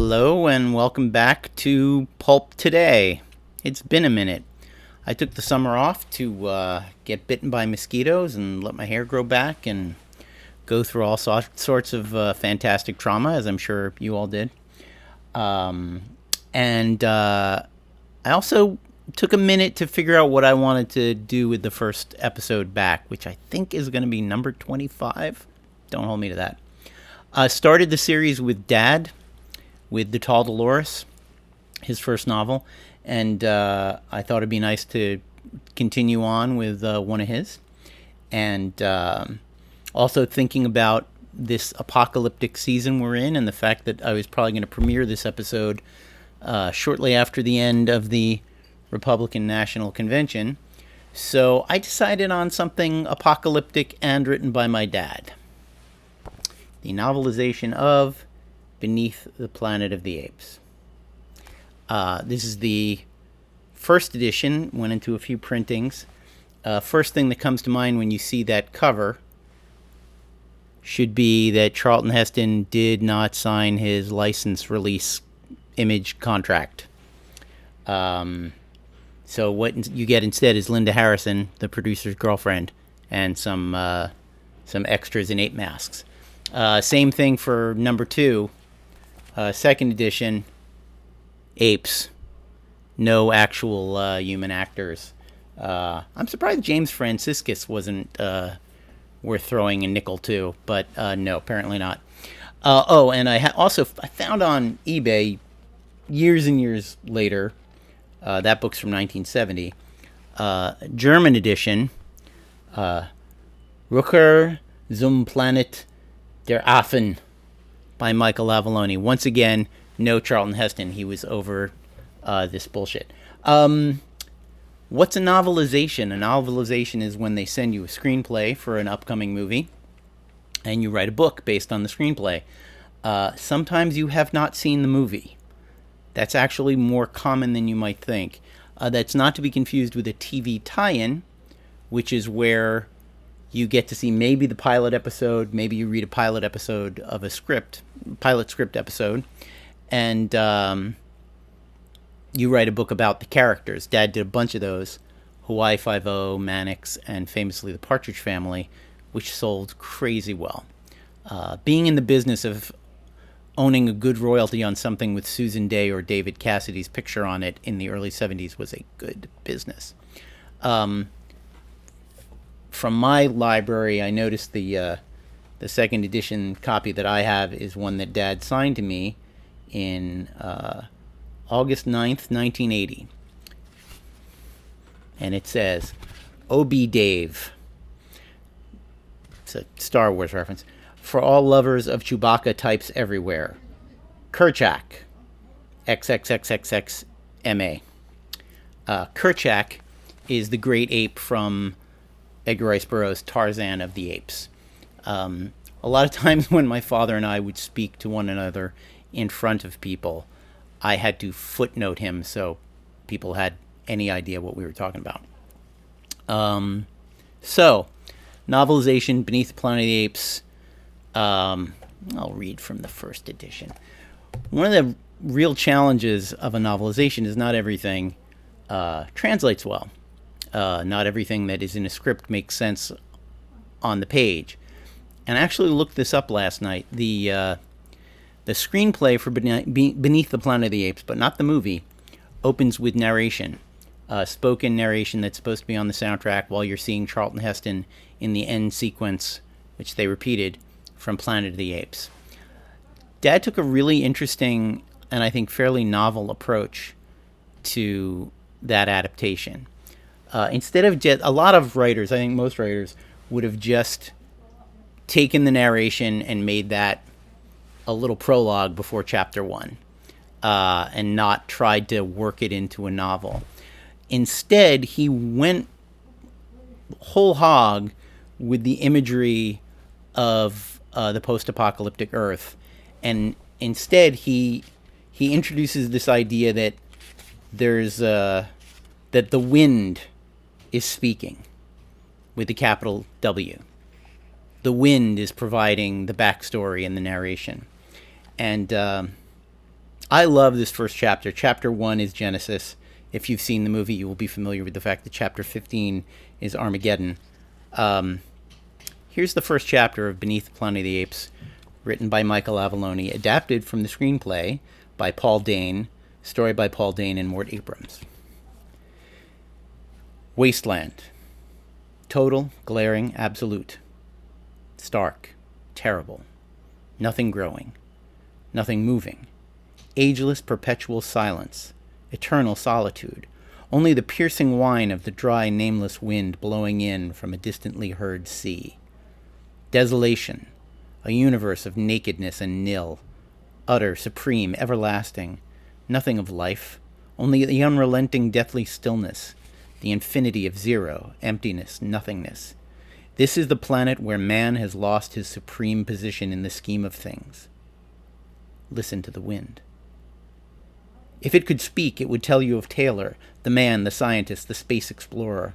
Hello and welcome back to Pulp Today. It's been a minute. I took the summer off to get bitten by mosquitoes and let my hair grow back and go through all sorts of fantastic trauma, as I'm sure you all did. And I also took a minute to figure out what I wanted to do with the first episode back, which I think is going to be number 25. Don't hold me to that. I started the series with Dad, with The Tall Dolores, his first novel, and I thought it'd be nice to continue on with one of his. And also thinking about this apocalyptic season we're in and the fact that I was probably going to premiere this episode shortly after the end of the Republican National Convention. So I decided on something apocalyptic and written by my dad. The novelization of Beneath the Planet of the Apes. This is the first edition, went into a few printings. First thing that comes to mind when you see that cover should be that Charlton Heston did not sign his license release image contract. So what you get instead is Linda Harrison, the producer's girlfriend, and some extras in ape masks. Same thing for number 2, second edition, apes, no actual human actors. I'm surprised James Franciscus wasn't worth throwing a nickel to, but no, apparently not. And I found on eBay years and years later, that book's from 1970, German edition, Rückkehr zum Planet der Affen by Michael Avallone. Once again, no Charlton Heston. He was over this bullshit. What's a novelization? A novelization is when they send you a screenplay for an upcoming movie, and you write a book based on the screenplay. Sometimes you have not seen the movie. That's actually more common than you might think. That's not to be confused with a TV tie-in, which is where you get to see maybe the pilot episode, maybe you read a pilot episode of a pilot script episode, and you write a book about the characters. Dad did a bunch of those, Hawaii Five-0, Mannix, and famously The Partridge Family, which sold crazy well. Being in the business of owning a good royalty on something with Susan Day or David Cassidy's picture on it in the early 70s was a good business. From my library, I noticed the second edition copy that I have is one that Dad signed to me in August 9th, 1980. And it says, O.B. Dave. It's a Star Wars reference. For all lovers of Chewbacca types everywhere. Kerchak. XXXXXMA. Kerchak is the great ape from Edgar Rice Burroughs' Tarzan of the Apes. A lot of times when my father and I would speak to one another in front of people, I had to footnote him so people had any idea what we were talking about. So, novelization, Beneath the Planet of the Apes. I'll read from the first edition. One of the real challenges of a novelization is not everything translates well. Not everything that is in a script makes sense on the page. And I actually looked this up last night. The screenplay for Beneath the Planet of the Apes, but not the movie, opens with narration. Spoken narration that's supposed to be on the soundtrack while you're seeing Charlton Heston in the end sequence, which they repeated, from Planet of the Apes. Dad took a really interesting and I think fairly novel approach to that adaptation. Instead of a lot of writers, I think most writers, would have just taken the narration and made that a little prologue before chapter 1, and not tried to work it into a novel. Instead, he went whole hog with the imagery of the post-apocalyptic Earth, and instead he introduces this idea that that the wind is speaking with a capital W. The wind is providing the backstory and the narration. And I love this first chapter. Chapter 1 is Genesis. If you've seen the movie, you will be familiar with the fact that chapter 15 is Armageddon. Here's the first chapter of Beneath the Planet of the Apes, written by Michael Avallone, adapted from the screenplay by Paul Dane, story by Paul Dane and Mort Abrams. Wasteland. Total, glaring, absolute. Stark, terrible. Nothing growing. Nothing moving. Ageless, perpetual silence. Eternal solitude. Only the piercing whine of the dry, nameless wind blowing in from a distantly heard sea. Desolation. A universe of nakedness and nil. Utter, supreme, everlasting. Nothing of life. Only the unrelenting, deathly stillness. The infinity of zero, emptiness, nothingness. This is the planet where man has lost his supreme position in the scheme of things. Listen to the wind. If it could speak, it would tell you of Taylor, the man, the scientist, the space explorer.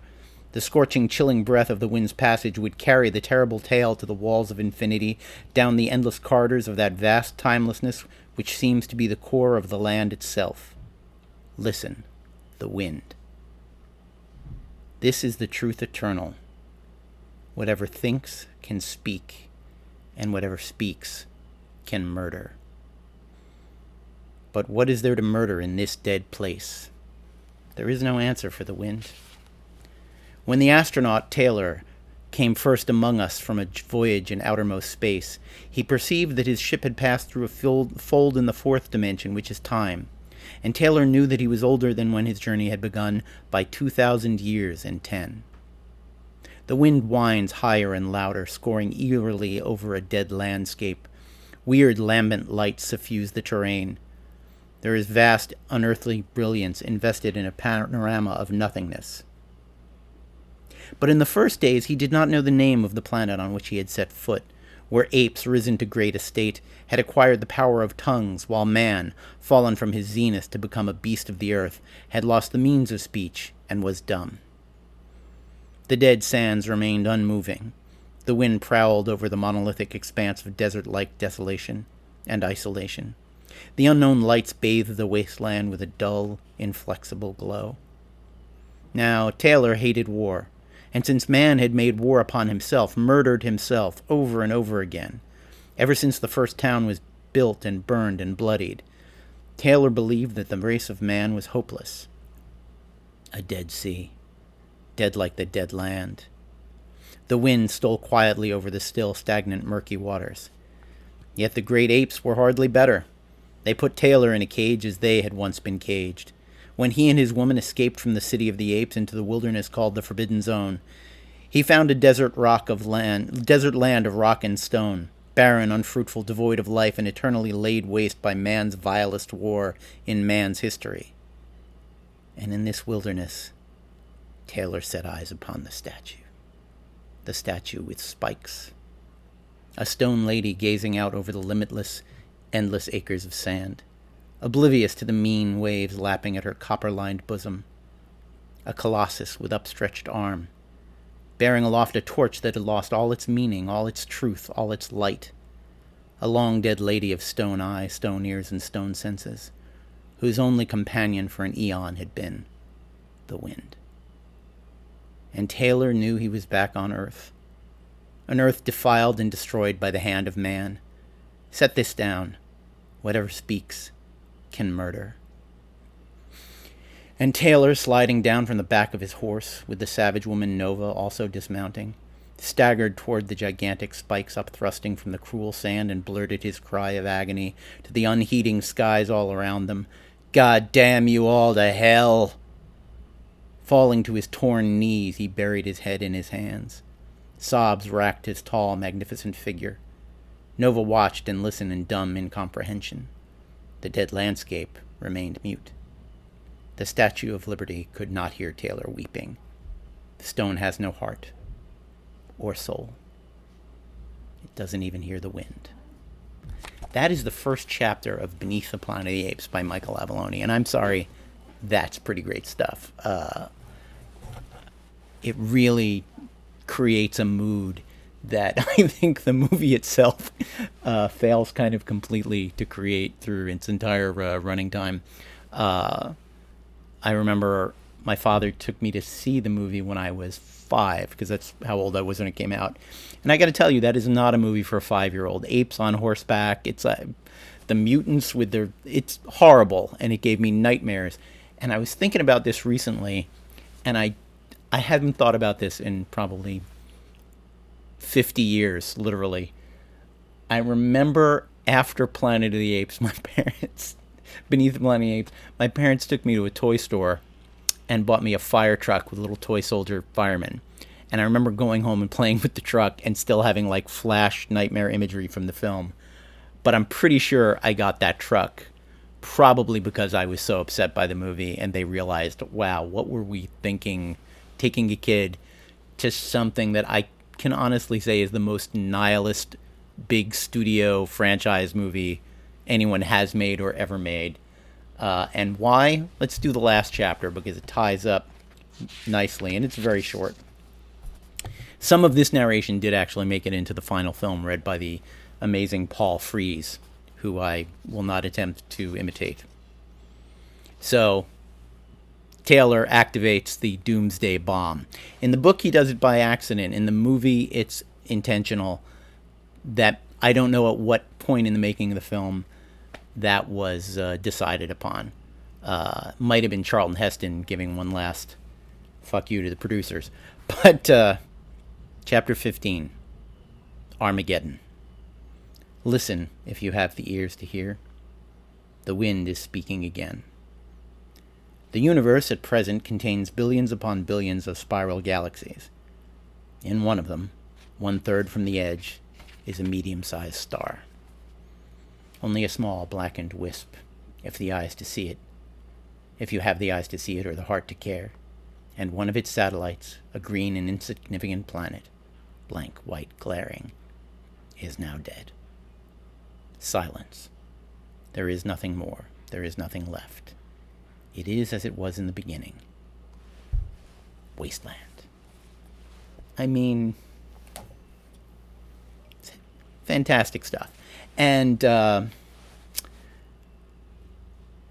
The scorching, chilling breath of the wind's passage would carry the terrible tale to the walls of infinity, down the endless corridors of that vast timelessness which seems to be the core of the land itself. Listen, the wind. This is the truth eternal. Whatever thinks can speak, and whatever speaks can murder. But what is there to murder in this dead place? There is no answer for the wind. When the astronaut Taylor came first among us from a voyage in outermost space, he perceived that his ship had passed through a fold in the fourth dimension, which is time, and Taylor knew that he was older than when his journey had begun by 2,000 years and 10. The wind whines higher and louder, scoring eerily over a dead landscape. Weird lambent lights suffuse the terrain. There is vast, unearthly brilliance invested in a panorama of nothingness. But in the first days he did not know the name of the planet on which he had set foot, where apes, risen to great estate, had acquired the power of tongues, while man, fallen from his zenith to become a beast of the earth, had lost the means of speech and was dumb. The dead sands remained unmoving. The wind prowled over the monolithic expanse of desert-like desolation and isolation. The unknown lights bathed the wasteland with a dull, inflexible glow. Now, Taylor hated war, and since man had made war upon himself, murdered himself over and over again, ever since the first town was built and burned and bloodied, Taylor believed that the race of man was hopeless. A dead sea, dead like the dead land. The wind stole quietly over the still, stagnant, murky waters. Yet the great apes were hardly better. They put Taylor in a cage as they had once been caged. When he and his woman escaped from the city of the apes into the wilderness called the Forbidden Zone, he found a desert land of rock and stone, barren, unfruitful, devoid of life, and eternally laid waste by man's vilest war in man's history. And in this wilderness, Taylor set eyes upon the statue with spikes, a stone lady gazing out over the limitless, endless acres of sand, oblivious to the mean waves lapping at her copper-lined bosom. A colossus with upstretched arm, bearing aloft a torch that had lost all its meaning, all its truth, all its light. A long-dead lady of stone eyes, stone ears, and stone senses, whose only companion for an eon had been the wind. And Taylor knew he was back on Earth, an Earth defiled and destroyed by the hand of man. Set this down. Whatever speaks can murder. And Taylor, sliding down from the back of his horse, with the savage woman Nova also dismounting, staggered toward the gigantic spikes upthrusting from the cruel sand and blurted his cry of agony to the unheeding skies all around them. God damn you all to hell! Falling to his torn knees, he buried his head in his hands. Sobs racked his tall, magnificent figure. Nova watched and listened in dumb incomprehension. The dead landscape remained mute. The Statue of Liberty could not hear Taylor weeping. The stone has no heart or soul. It doesn't even hear the wind. That is the first chapter of Beneath the Planet of the Apes by Michael Avallone, and I'm sorry, that's pretty great stuff. It really creates a mood that I think the movie itself fails kind of completely to create through its entire running time. I remember my father took me to see the movie when I was 5, because that's how old I was when it came out. And I got to tell you, that is not a movie for a 5-year-old. Apes on horseback. It's the mutants with their. It's horrible, and it gave me nightmares. And I was thinking about this recently, and I hadn't thought about this in probably 50 years, literally. I remember after Planet of the Apes, my parents, Beneath the Planet of the Apes, my parents took me to a toy store and bought me a fire truck with little toy soldier firemen. And I remember going home and playing with the truck and still having like flash nightmare imagery from the film. But I'm pretty sure I got that truck probably because I was so upset by the movie and they realized, wow, what were we thinking, taking a kid to something that I can honestly say is the most nihilist big studio franchise movie anyone has made or ever made. And why? Let's do the last chapter because it ties up nicely and it's very short. Some of this narration did actually make it into the final film, read by the amazing Paul Frees, who I will not attempt to imitate. So, Taylor activates the doomsday bomb. In the book, he does it by accident. In the movie, it's intentional. That I don't know at what point in the making of the film that was decided upon. Might have been Charlton Heston giving one last fuck you to the producers. But Chapter 15, Armageddon. Listen, if you have the ears to hear. The wind is speaking again. The universe at present contains billions upon billions of spiral galaxies. In one of them, 1/3 from the edge, is a medium-sized star. Only a small blackened wisp, if the eyes to see it, if you have the eyes to see it or the heart to care, and one of its satellites, a green and insignificant planet, blank, white, glaring, is now dead. Silence. There is nothing more. There is nothing left. It is as it was in the beginning. Wasteland. I mean, fantastic stuff. And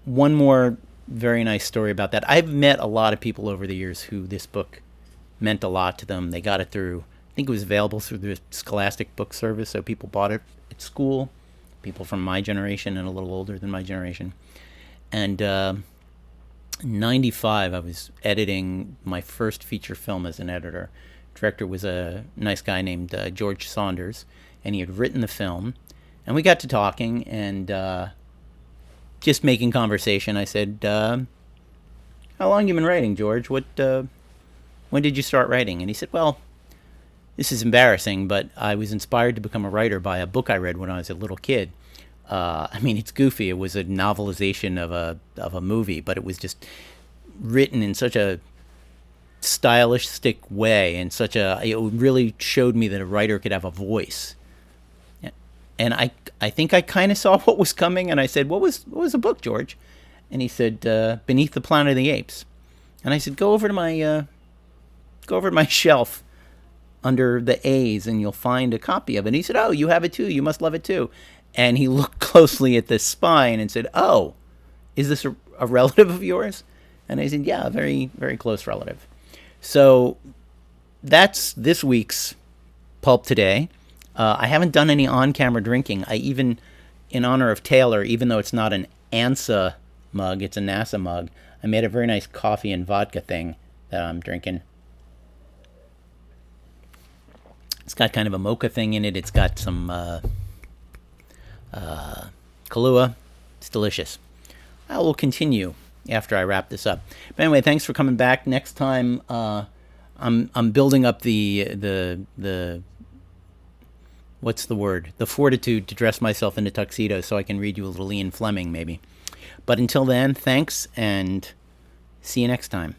one more very nice story about that. I've met a lot of people over the years who this book meant a lot to them. They got it through, I think it was available through the Scholastic Book Service, so people bought it at school, people from my generation and a little older than my generation. And in 95, I was editing my first feature film as an editor. Director was a nice guy named George Saunders, and he had written the film. And we got to talking, and just making conversation. I said, how long you been writing, George? When did you start writing? And he said, well, this is embarrassing, but I was inspired to become a writer by a book I read when I was a little kid. I mean, it's goofy. It was a novelization of a movie, but it was just written in such a stylistic way, and it really showed me that a writer could have a voice. And I think I kind of saw what was coming, and I said, what was the book, George? And he said, Beneath the Planet of the Apes. And I said, go over to my shelf under the A's, and you'll find a copy of it. And he said, oh, you have it too. You must love it too. And he looked closely at the spine and said, oh, is this a relative of yours? And I said, yeah, a very, very close relative. So that's this week's Pulp Today. I haven't done any on-camera drinking. I even, in honor of Taylor, even though it's not an ANSA mug, it's a NASA mug, I made a very nice coffee and vodka thing that I'm drinking. It's got kind of a mocha thing in it. It's got some Kahlua. It's delicious. I will continue after I wrap this up. But anyway, thanks for coming back. Next time, I'm building up the what's the word? The fortitude to dress myself in a tuxedo so I can read you a little Ian Fleming, maybe. But until then, thanks, and see you next time.